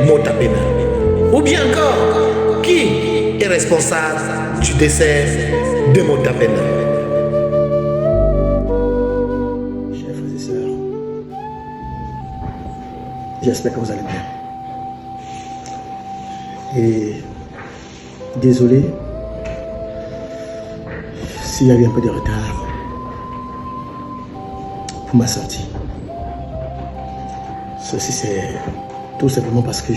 Mota Pena? Ou bien encore, qui est responsable du décès de Mota Pena? Chers frères et sœurs, j'espère que vous allez bien. Et désolé s'il y a eu un peu de retard pour ma sortie. Ceci c'est tout simplement parce que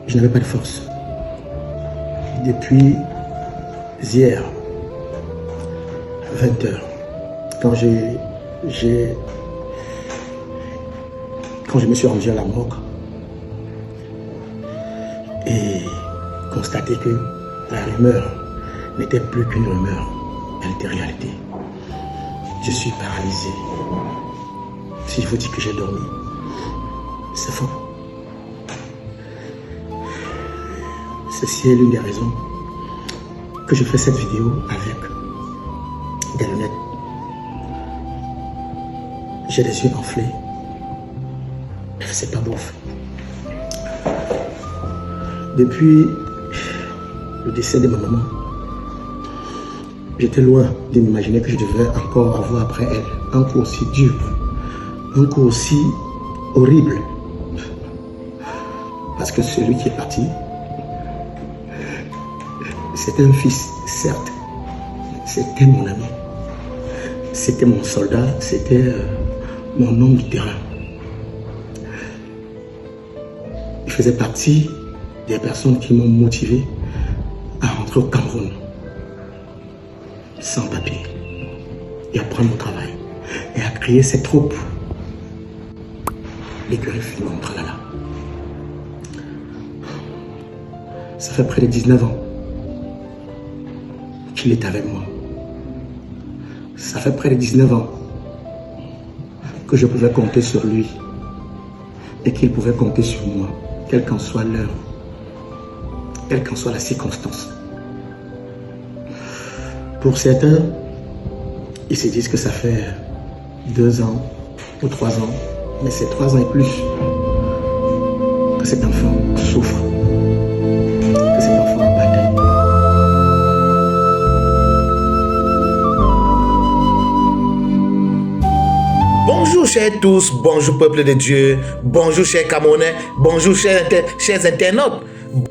je n'avais pas de force. Depuis hier, 20h, quand je me suis rendu à la morgue et constaté que la rumeur n'était plus qu'une rumeur, elle était réalité. Je suis paralysé. Si je vous dis que j'ai dormi, c'est faux. Ceci est l'une des raisons que je fais cette vidéo avec des lunettes. J'ai les yeux enflés. C'est pas beau. Depuis le décès de ma maman, j'étais loin de m'imaginer que je devais encore avoir après elle un coup aussi dur, un coup aussi horrible. Parce que celui qui est parti, c'était un fils, certes. C'était mon ami. C'était mon soldat, c'était mon homme du terrain. Il faisait partie des personnes qui m'ont motivé à rentrer au Cameroun sans papier et à prendre mon travail et à créer cette troupe, l'écurie Fingon Tralala. Ça fait près de 19 ans qu'il est avec moi. Ça fait près de 19 ans que je pouvais compter sur lui et qu'il pouvait compter sur moi, quelle qu'en soit l'heure, quelle qu'en soit la circonstance. Pour certains, ils se disent que ça fait 2 ans ou 3 ans, mais c'est 3 ans et plus que cet enfant souffre, que cet enfant a bataille. Bonjour chers tous, bonjour peuple de Dieu, bonjour chers Camerounais, bonjour chers internautes,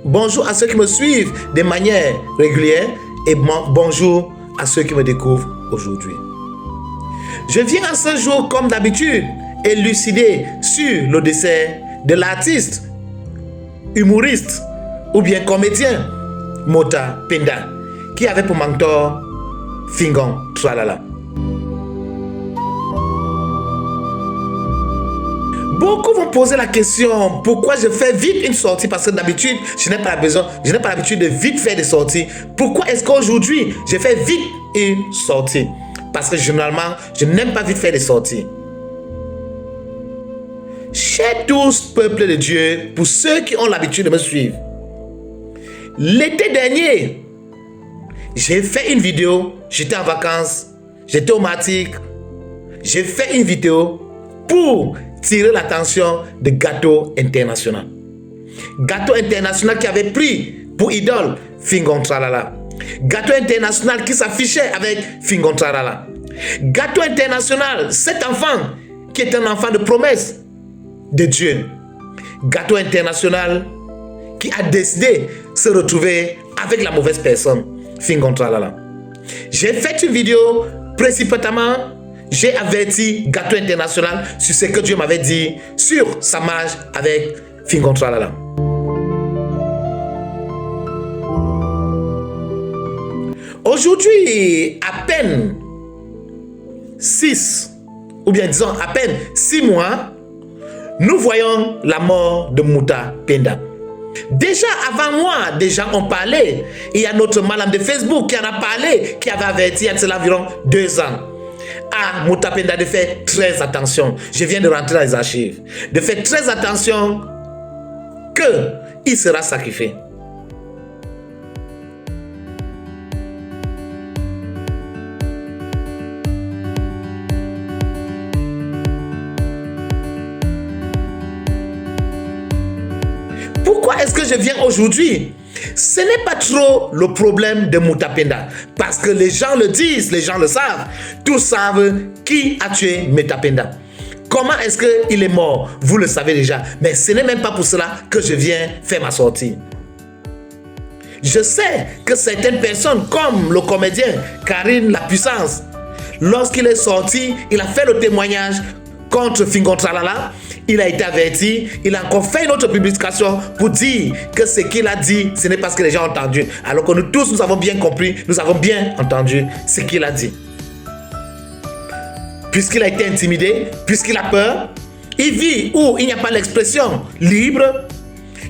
bonjour à ceux qui me suivent de manière régulière et bonjour à ceux qui me découvrent aujourd'hui. Je viens à ce jour comme d'habitude élucider sur le décès de l'artiste, humoriste ou bien comédien Mota Pena qui avait pour mentor Fingon Tralala. Beaucoup vont poser la question pourquoi je fais vite une sortie, parce que d'habitude je n'ai pas l'habitude de vite faire des sorties. Pourquoi est-ce qu'aujourd'hui je fais vite une sortie? Parce que généralement je n'aime pas vite faire des sorties. Chers tous peuple de Dieu, pour ceux qui ont l'habitude de me suivre, l'été dernier j'ai fait une vidéo, j'étais en vacances, j'étais au Martinique, j'ai fait une vidéo pour tirer l'attention de Gâteau International. Gâteau International qui avait pris pour idole Fingon Tralala. Gâteau International qui s'affichait avec Fingon Tralala. Gâteau International, cet enfant qui est un enfant de promesse de Dieu. Gâteau International qui a décidé de se retrouver avec la mauvaise personne, Fingon Tralala. J'ai fait une vidéo principalement. J'ai averti Gâteau International sur ce que Dieu m'avait dit sur sa marche avec Fingon Tralala. Aujourd'hui, à peine 6, ou bien disons à peine 6 mois, nous voyons la mort de Mouta Penda. Déjà avant moi, des gens ont parlé. Il y a notre madame de Facebook qui en a parlé, qui avait averti il y a environ 2 ans. Ah, Mouta Penda, de faire très attention. Je viens de rentrer dans les archives. De faire très attention qu'il sera sacrifié. Pourquoi est-ce que je viens aujourd'hui? Ce n'est pas trop le problème de Mouta Penda. Parce que les gens le disent, les gens le savent. Tous savent qui a tué Mouta Penda. Comment est-ce qu'il est mort? Vous le savez déjà. Mais ce n'est même pas pour cela que je viens faire ma sortie. Je sais que certaines personnes, comme le comédien Karine La Puissance, lorsqu'il est sorti, il a fait le témoignage contre Fingon Tralala. Il a été averti, il a encore fait une autre publication pour dire que ce qu'il a dit, ce n'est pas ce que les gens ont entendu. Alors que nous tous, nous avons bien compris, nous avons bien entendu ce qu'il a dit. Puisqu'il a été intimidé, puisqu'il a peur, il vit où il n'y a pas l'expression libre,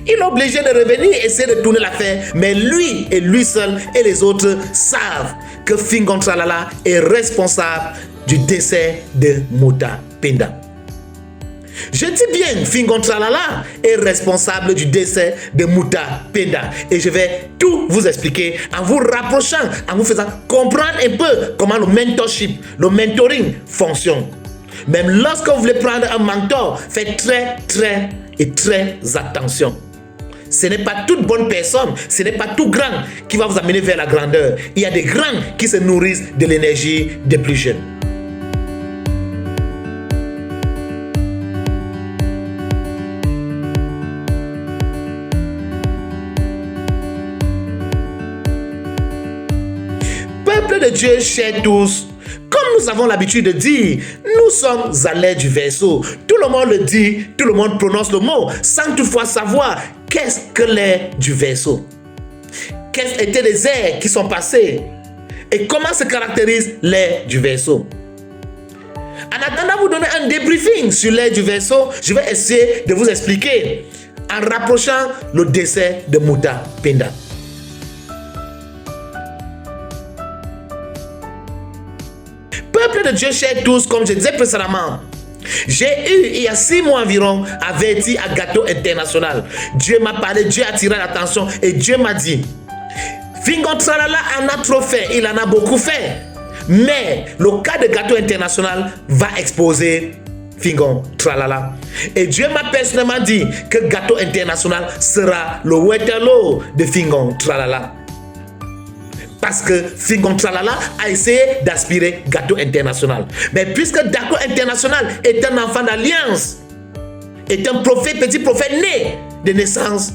il est obligé de revenir, essayer de tourner l'affaire. Mais lui et lui seul et les autres savent que Fingon Tralala est responsable du décès de Mouta Penda. Je dis bien, Fingon Tralala est responsable du décès de Mouta Penda. Et je vais tout vous expliquer en vous rapprochant, en vous faisant comprendre un peu comment le mentorship, le mentoring fonctionne. Même lorsque vous voulez prendre un mentor, faites très attention. Ce n'est pas toute bonne personne, ce n'est pas tout grand qui va vous amener vers la grandeur. Il y a des grands qui se nourrissent de l'énergie des plus jeunes. Peuple de Dieu, chers tous, comme nous avons l'habitude de dire, nous sommes à l'air du verseau. Tout le monde le dit, tout le monde prononce le mot, sans toutefois savoir qu'est-ce que l'air du verseau. Quels étaient les airs qui sont passés et comment se caractérise l'air du verseau. En attendant de vous donner un débriefing sur l'air du verseau, je vais essayer de vous expliquer en rapprochant le décès de Mouta Penda. Peuple de Dieu, chers tous, comme je disais précédemment, j'ai eu, il y a 6 mois environ, averti à Gâteau International. Dieu m'a parlé, Dieu a attiré l'attention et Dieu m'a dit, Fingon Tralala en a trop fait, il en a beaucoup fait. Mais le cas de Gâteau International va exposer Fingon Tralala. Et Dieu m'a personnellement dit que Gâteau International sera le Waterloo de Fingon Tralala. Parce que Fingon Tralala a essayé d'aspirer Gâteau International. Mais puisque Gâteau International est un enfant d'alliance, est un prophète, petit prophète né de naissance,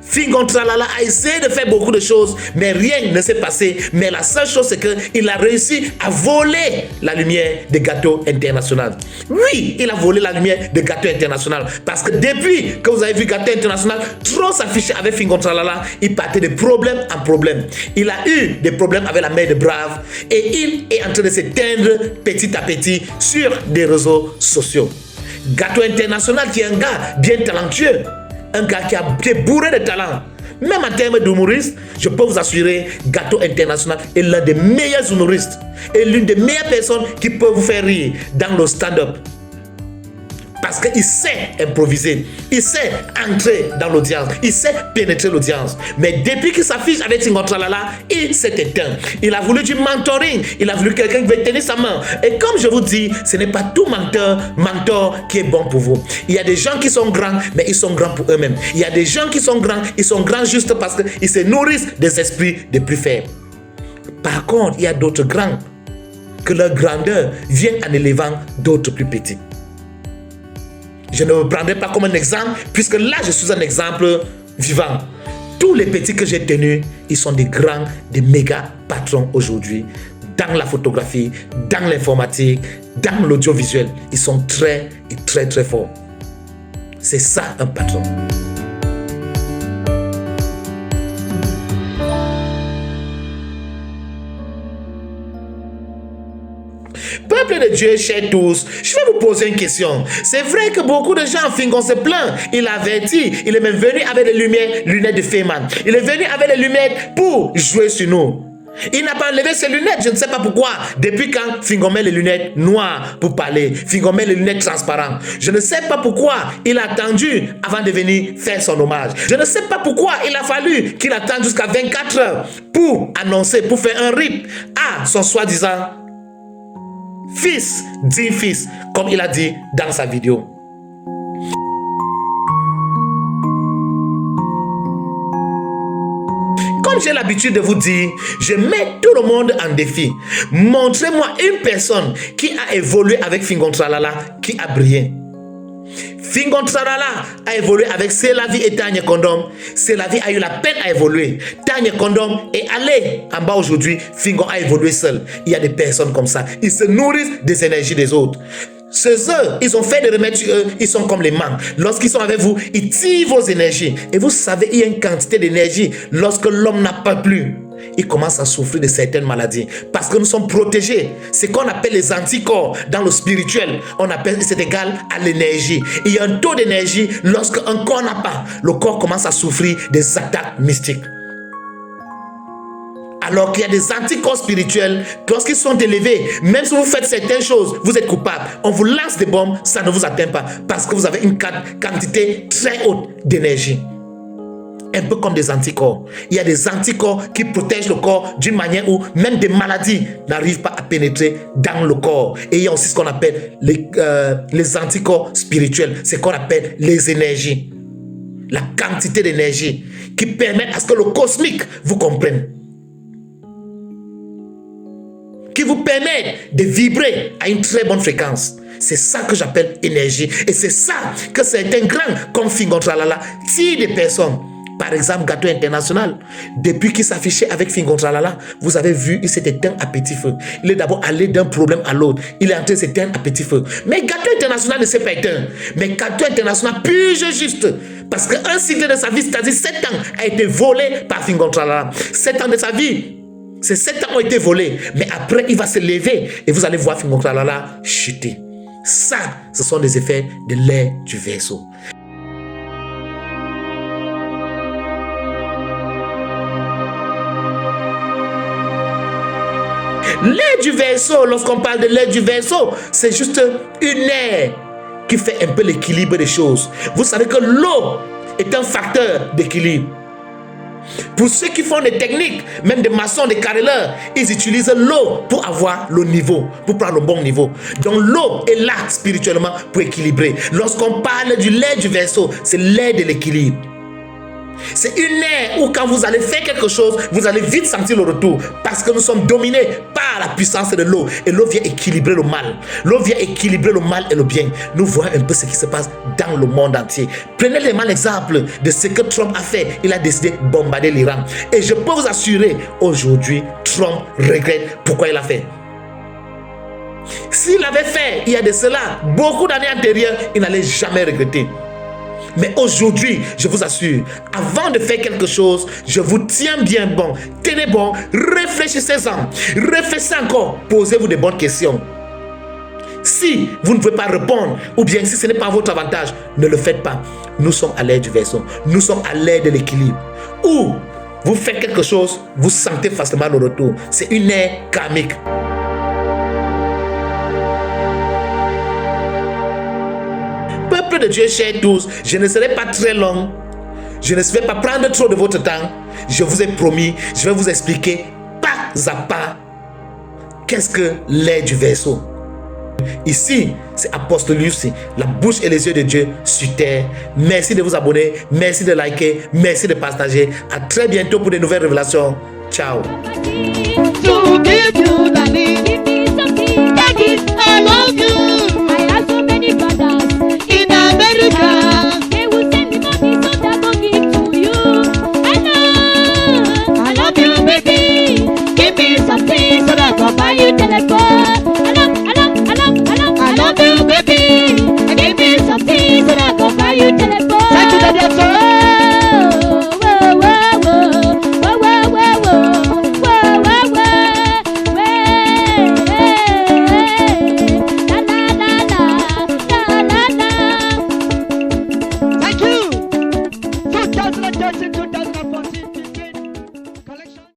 Fingon Tralala a essayé de faire beaucoup de choses, mais rien ne s'est passé. Mais la seule chose, c'est qu'il a réussi à voler la lumière de Gâteau International. Oui, il a volé la lumière de Gâteau International. Parce que depuis que vous avez vu Gâteau International trop s'afficher avec Fingon Tralala, il partait de problème en problème. Il a eu des problèmes avec la mère de Brave et il est en train de s'éteindre petit à petit sur des réseaux sociaux. Gâteau International qui est un gars bien talentueux. Un gars qui est bourré de talent. Même en termes d'humoriste, je peux vous assurer, Gâteau International est l'un des meilleurs humoristes et l'une des meilleures personnes qui peut vous faire rire dans le stand-up. Parce qu'il sait improviser, il sait entrer dans l'audience, il sait pénétrer l'audience. Mais depuis qu'il s'affiche avec Fingon Tralala, il s'est éteint. Il a voulu du mentoring, il a voulu quelqu'un qui veut tenir sa main. Et comme je vous dis, ce n'est pas tout mentor qui est bon pour vous. Il y a des gens qui sont grands, mais ils sont grands pour eux-mêmes. Il y a des gens qui sont grands, ils sont grands juste parce qu'ils se nourrissent des esprits des plus faibles. Par contre, il y a d'autres grands que leur grandeur vient en élevant d'autres plus petits. Je ne me prendrai pas comme un exemple, puisque là, je suis un exemple vivant. Tous les petits que j'ai tenus, ils sont des grands, des méga patrons aujourd'hui, dans la photographie, dans l'informatique, dans l'audiovisuel. Ils sont très forts. C'est ça, un patron. Peuple de Dieu, chers tous, je vais vous poser une question. C'est vrai que beaucoup de gens, Fingon se plaint. Il a averti. Il est même venu avec des lunettes de Feynman. Il est venu avec des lunettes pour jouer sur nous. Il n'a pas enlevé ses lunettes, je ne sais pas pourquoi. Depuis quand Fingon met les lunettes noires pour parler, Fingon met les lunettes transparentes. Je ne sais pas pourquoi il a attendu avant de venir faire son hommage. Je ne sais pas pourquoi il a fallu qu'il attende jusqu'à 24 heures pour annoncer, pour faire un rite à son soi-disant fils, dit fils, comme il a dit dans sa vidéo. Comme j'ai l'habitude de vous dire, je mets tout le monde en défi. Montrez-moi une personne qui a évolué avec Fingon Tralala, qui a brillé. Fingon Tralala a évolué avec C'est la vie et Tanya Kondom. C'est la vie a eu la peine à évoluer. Tanya Kondom est allé en bas aujourd'hui. Fingon a évolué seul. Il y a des personnes comme ça. Ils se nourrissent des énergies des autres. Ceux ils ont fait des remèdes sur eux, ils sont comme les mangues. Lorsqu'ils sont avec vous, ils tirent vos énergies. Et vous savez, il y a une quantité d'énergie. Lorsque l'homme n'a pas plus, il commence à souffrir de certaines maladies. Parce que nous sommes protégés. C'est ce qu'on appelle les anticorps dans le spirituel. On appelle, c'est égal à l'énergie. Il y a un taux d'énergie. Lorsqu'un corps n'a pas, le corps commence à souffrir des attaques mystiques. Alors qu'il y a des anticorps spirituels, lorsqu'ils sont élevés, même si vous faites certaines choses, vous êtes coupable. On vous lance des bombes, ça ne vous atteint pas. Parce que vous avez une quantité très haute d'énergie. Un peu comme des anticorps. Il y a des anticorps qui protègent le corps d'une manière où même des maladies n'arrivent pas à pénétrer dans le corps. Et il y a aussi ce qu'on appelle les anticorps spirituels. C'est ce qu'on appelle les énergies. La quantité d'énergie qui permet à ce que le cosmique vous comprenne. Qui vous permettent de vibrer à une très bonne fréquence. C'est ça que j'appelle énergie. Et c'est ça que certains grands comme Fingon Tralala tirent des personnes. Par exemple, Gâteau International, depuis qu'il s'affichait avec Fingon Tralala, vous avez vu, il s'est éteint à petit feu. Il est d'abord allé d'un problème à l'autre. Il est entré s'éteindre à petit feu. Mais Gâteau International ne s'est pas éteint. Mais Gâteau International purge juste. Parce qu'un cycle de sa vie, c'est-à-dire 7 ans, a été volé par Fingon Tralala. 7 ans de sa vie. Ces 7 ans ont été volés. Mais après, il va se lever et vous allez voir Fingon Tralala chuter. Ça, ce sont des effets de l'air du Verseau. L'air du Verseau, lorsqu'on parle de l'air du Verseau, c'est juste une air qui fait un peu l'équilibre des choses. Vous savez que l'eau est un facteur d'équilibre. Pour ceux qui font des techniques, même des maçons, des carreleurs, ils utilisent l'eau pour avoir le niveau, pour prendre le bon niveau. Donc l'eau est là spirituellement pour équilibrer. Lorsqu'on parle du lait du Verseau, c'est l'air de l'équilibre. C'est une ère où quand vous allez faire quelque chose, vous allez vite sentir le retour. Parce que nous sommes dominés par la puissance de l'eau. Et l'eau vient équilibrer le mal. L'eau vient équilibrer le mal et le bien. Nous voyons un peu ce qui se passe dans le monde entier. Prenez le mal exemple de ce que Trump a fait. Il a décidé de bombarder l'Iran. Et je peux vous assurer, aujourd'hui, Trump regrette pourquoi il a fait. S'il avait fait, il y a de cela, beaucoup d'années antérieures, il n'allait jamais regretter. Mais aujourd'hui, je vous assure, avant de faire quelque chose, je vous tiens bien bon. Tenez bon, réfléchissez-en. Réfléchissez encore, posez-vous de bonnes questions. Si vous ne pouvez pas répondre, ou bien si ce n'est pas votre avantage, ne le faites pas. Nous sommes à l'ère du Verseau. Nous sommes à l'ère de l'équilibre. Ou vous faites quelque chose, vous sentez facilement le retour. C'est une ère karmique. Peuple de Dieu, chers tous, je ne serai pas très long. Je ne vais pas prendre trop de votre temps. Je vous ai promis, je vais vous expliquer pas à pas qu'est-ce que l'air du Verseau. Ici, c'est Apostle Lucy, la bouche et les yeux de Dieu sur terre. Merci de vous abonner, merci de liker, merci de partager. À très bientôt pour de nouvelles révélations. Ciao. I love you. I have so many brothers in America.